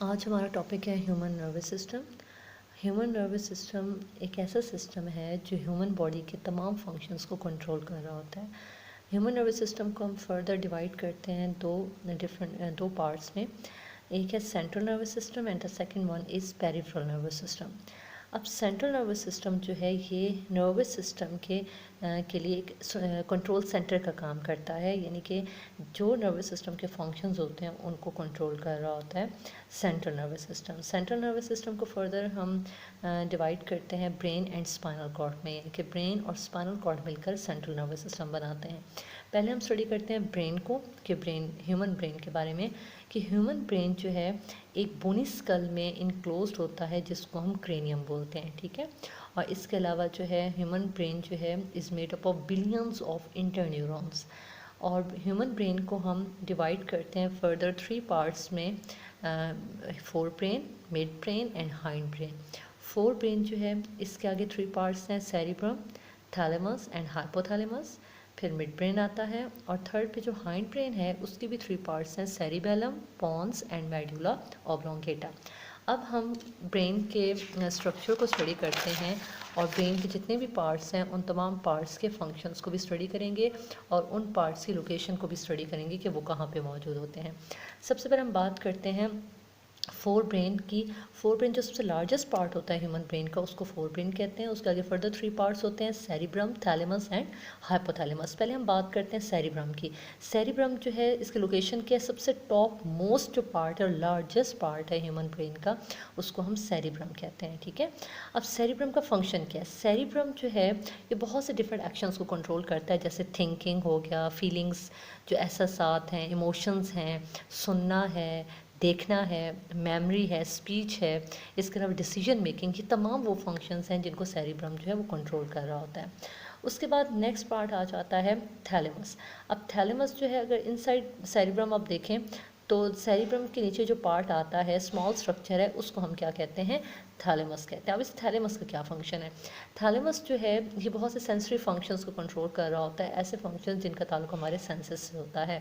आज हमारा टॉपिक है human nervous system. Human nervous system एक ऐसा सिस्टम है जो ह्यूमन बॉडी के तमाम फंक्शंस को कंट्रोल कर रहा होता है। ह्यूमन नर्वस सिस्टम को हम फर्दर डिवाइड करते हैं दो पार्ट्स में। एक है central nervous system and the second one is peripheral nervous system. अब सेंट्रल नर्वस सिस्टम जो है ये नर्वस सिस्टम के लिए एक कंट्रोल सेंटर का काम करता है, यानी कि जो नर्वस सिस्टम के फंक्शंस होते हैं उनको कंट्रोल कर रहा होता है central nervous system. Central nervous system को फर्दर हम डिवाइड करते हैं ब्रेन एंड स्पाइनल कॉर्ड में, यानी कि ब्रेन और स्पाइनल कॉर्ड मिलकर सेंट्रल नर्वस सिस्टम बनाते हैं। पहले हम स्टडी करते हैं ब्रेन को, कि ह्यूमन ब्रेन के बारे में, कि ह्यूमन ब्रेन जो है एक बोनी स्कल में इनक्लोज्ड होता है जिसको हम क्रेनियम बोलते हैं, ठीक है। और इसके अलावा जो है ह्यूमन ब्रेन जो है is made up of billions of interneurons. और ह्यूमन ब्रेन को हम डिवाइड करते हैं फर्दर 3 पार्ट्स में, fore brain, mid brain and hind brain. Fore brain जो है इसके आगे 3 पार्ट्स हैं, सेरिब्रम, थैलेमस एंड हाइपोथैलेमस। फिर मिड ब्रेन आता है और थर्ड पे जो हाइंड ब्रेन है उसके भी 3 पार्ट्स हैं, cerebellum, pons and medulla oblongata. अब हम ब्रेन के स्ट्रक्चर को स्टडी करते हैं और ब्रेन के जितने भी पार्ट्स हैं उन तमाम पार्ट्स के फंक्शंस को भी स्टडी करेंगे और उन पार्ट्स की लोकेशन को भी स्टडी करेंगे कि वो कहाँ पे मौजूद होते हैं। सबसे पहले हम बात करते हैं फोर ब्रेन की। फोर ब्रेन जो सबसे लार्जेस्ट पार्ट होता है ह्यूमन ब्रेन का उसको फोर ब्रेन कहते हैं। उसके आगे फर्दर 3 पार्ट्स होते हैं, सेरिब्रम, थैलेमस एंड हाइपोथैलेमस। पहले हम बात करते हैं सेरिब्रम की। सेरिब्रम जो है इसकी लोकेशन क्या है, सबसे टॉप मोस्ट जो पार्ट है और लार्जेस्ट पार्ट है ह्यूमन ब्रेन का, उसको हम सेरिब्रम कहते हैं, ठीक है। अब सेरिब्रम का फंक्शन क्या है? सेरिब्रम जो है ये बहुत से डिफरेंट एक्शंस को कंट्रोल करता है, जैसे थिंकिंग हो गया, फीलिंग्स जो एहसासात हैं, इमोशंस हैं, सुनना है, देखना है, मेमोरी है, स्पीच है, इसके अलावा डिसीजन मेकिंग, ये तमाम वो फंक्शंस हैं जिनको सेरिब्रम जो है वो कंट्रोल कर रहा होता है। उसके बाद नेक्स्ट पार्ट आ जाता है थैलेमस। अब थैलेमस जो है अगर इनसाइड सेरिब्रम आप देखें तो सेरिब्रम के नीचे जो पार्ट आता है, स्मॉल स्ट्रक्चर है, उसको हम क्या कहते हैं? थैलेमस कहते हैं। अब इस थैलेमस का क्या फंक्शन है? थैलेमस जो है ये बहुत से सेंसरी फंक्शंस को कंट्रोल कर रहा होता है, ऐसे फंक्शंस जिनका ताल्लुक हमारे सेंसेस से होता है।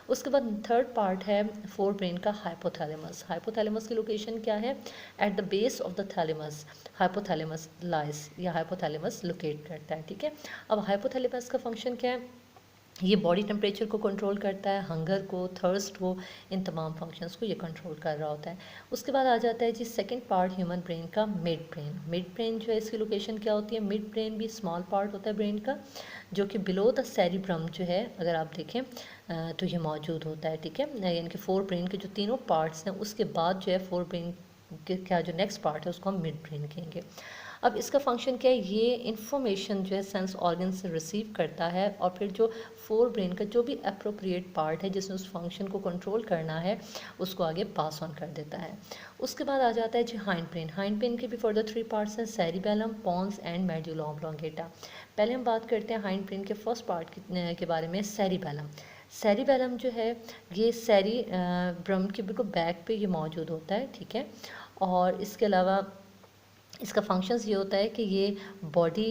उसके बाद थर्ड पार्ट है फोर ब्रेन का, हाइपोथैलेमस। हाइपोथैलेमस की लोकेशन क्या है? At the base of the thalamus hypothalamus lies, या हाइपोथैलेमस लोकेट करता है, ठीक है। अब हाइपोथैलेमस का फंक्शन क्या है? ये बॉडी टेम्परेचर को कंट्रोल करता है, हंगर को, थर्स्ट को, इन तमाम फंक्शंस को ये कंट्रोल कर रहा होता है। उसके बाद आ जाता है जी सेकंड पार्ट ह्यूमन ब्रेन का, मिड ब्रेन। मिड ब्रेन जो है इसकी लोकेशन क्या होती है? मिड ब्रेन भी स्मॉल पार्ट होता है ब्रेन का, जो कि बिलो द सेरिब्रम जो है अगर आप देखें तो ये मौजूद होता है, ठीक है। यानी कि फोर ब्रेन के जो तीनों पार्ट्स हैं उसके बाद जो है फोर ब्रेन का जो नेक्स्ट पार्ट है उसको हम मिड ब्रेन कहेंगे। अब इसका फंक्शन क्या है? ये इन्फॉर्मेशन जो है सेंस ऑर्गन से रिसीव करता है और फिर जो फोर ब्रेन का जो भी अप्रोप्रिएट पार्ट है जिसने उस फंक्शन को कंट्रोल करना है उसको आगे पास ऑन कर देता है। उसके बाद आ जाता है जी हाइंड ब्रेन। हाइंड ब्रेन के भी फर्दर 3 पार्ट्स हैं, cerebellum, pons and medulla oblongata. पहले हम बात करते हैं हाइंड ब्रेन के फर्स्ट पार्ट के बारे में, सेरिबेलम। सेरिबेलम जो है ये सेरिब्रम के बिल्कुल बैक पे ये मौजूद होता है, ठीक है। और इसके अलावा इसका फंक्शंस ये होता है कि ये बॉडी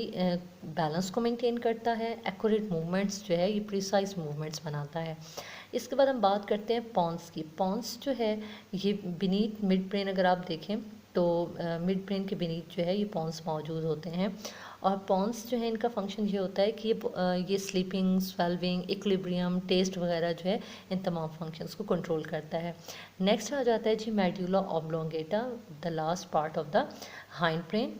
बैलेंस को मेंटेन करता है, एक्यूरेट मूवमेंट्स जो है ये प्रिसाइज मूवमेंट्स बनाता है। इसके बाद हम बात करते हैं पॉन्स की। पॉन्स जो है ये बीनीथ मिड ब्रेन अगर आप देखें तो मिड ब्रेन के बीनीथ जो है ये पॉन्स मौजूद होते हैं। और पॉन्स जो है इनका फंक्शन ये होता है कि ये स्लीपिंग, स्वेल्विंग, इक्विलिब्रियम, टेस्ट वगैरह जो है इन तमाम फंक्शंस को कंट्रोल करता है। नेक्स्ट आ जाता है जी medulla oblongata, the last part of the hind brain.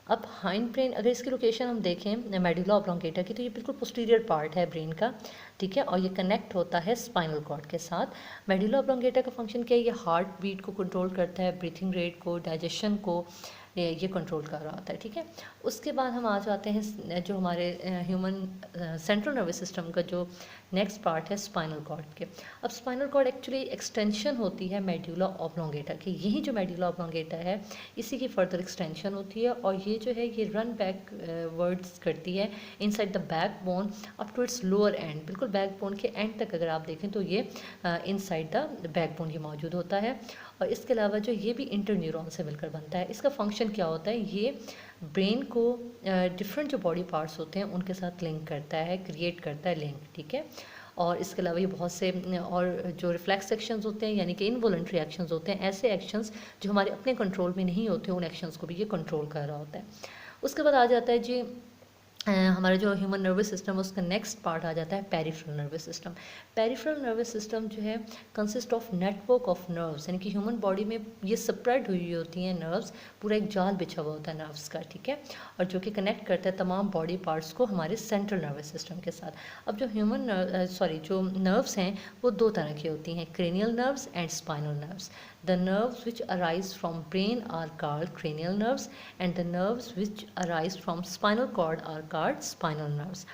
अब हाइंड ब्रेन अगर इसकी लोकेशन हम देखें मेडुला ऑब्लोंगेटा की तो ये बिल्कुल पोस्टीरियर पार्ट है ब्रेन का, ठीक है। और ये कनेक्ट होता है स्पाइनल कॉर्ड के साथ। मेडुला ऑब्लोंगेटा का फंक्शन क्या है? ये हार्ट बीट को कंट्रोल करता है, ब्रीथिंग रेट को, डाइजेशन को ये कंट्रोल कर रहा होता है, ठीक है। उसके बाद हम आ जाते हैं जो हमारे ह्यूमन सेंट्रल नर्वस सिस्टम का जो नेक्स्ट पार्ट है स्पाइनल कॉर्ड के। अब स्पाइनल कॉर्ड एक्चुअली एक्सटेंशन होती है मेडुला ऑब्लोंगेटा की। यही जो मेडुला ऑब्लोंगेटा है इसी की फर्दर एक्सटेंशन होती है और ये जो है ये रन बैक वर्ड्स करती है inside the backbone up to its lower end. बिल्कुल बैक बोन के एंड तक अगर आप देखें तो ये इनसाइड द बैक बोन ये मौजूद होता है। और इसके अलावा जो ये भी इंटरन्यूरॉन से मिलकर बनता है। इसका फंक्शन क्या होता है? ये ब्रेन को डिफरेंट जो बॉडी पार्ट्स होते हैं उनके साथ लिंक करता है, क्रिएट करता है लिंक, ठीक है। और इसके अलावा ये बहुत से और जो रिफ्लेक्स एक्शंस होते हैं यानी कि इनवॉलंटरी एक्शंस होते हैं, ऐसे एक्शंस जो हमारे अपने कंट्रोल में नहीं होते, उन एक्शंस को भी ये कंट्रोल कर रहा होता है। उसके बाद आ जाता है जी हमारा जो ह्यूमन नर्वस सिस्टम, उसका नेक्स्ट पार्ट आ जाता है peripheral nervous system. Peripheral nervous system जो है consist of network of nerves, यानी कि ह्यूमन बॉडी में ये स्प्रेड हुई होती हैं नर्व्स, पूरा एक जाल बिछा हुआ होता है नर्व्स का, ठीक है, और जो कि कनेक्ट करता है तमाम बॉडी पार्ट्स को हमारे सेंट्रल नर्वस सिस्टम के साथ। अब जो जो नर्व्स हैं वो दो तरह की होती हैं, cranial nerves and spinal nerves. The nerves which arise from brain are called cranial nerves and the nerves which arise from spinal cord are called spinal nerves.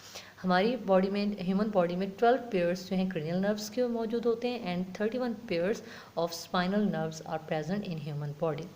हमारी बॉडी में, ह्यूमन बॉडी में 12 पेयर्स जो हैं cranial nerves के मौजूद होते हैं and 31 pairs of spinal nerves are present in human body.